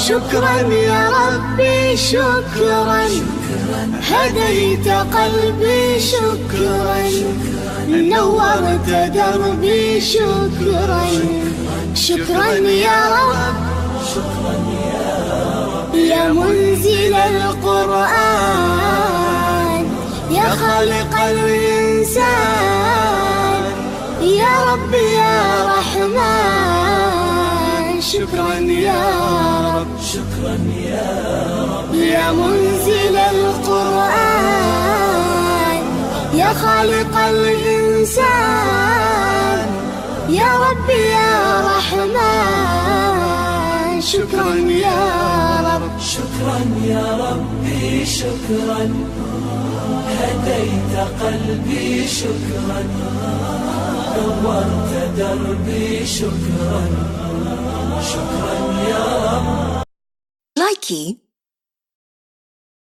شكرا يا ربي شكرا، هديت قلبي شكرا، نورت دربي شكرا. شكرا يا رب، يا منزل القرآن، يا خالق الإنسان، يا رب يا رحمن. شكرا يا رب، شكرا يا رب، يا منزل القرآن، يا خالق الإنسان، يا رب يا رحمن. شكرا يا رب، شكرا يا ربي شكرا، هديت قلبي شكرا، نورت دربي شكرا. شكرا يا رب. Likey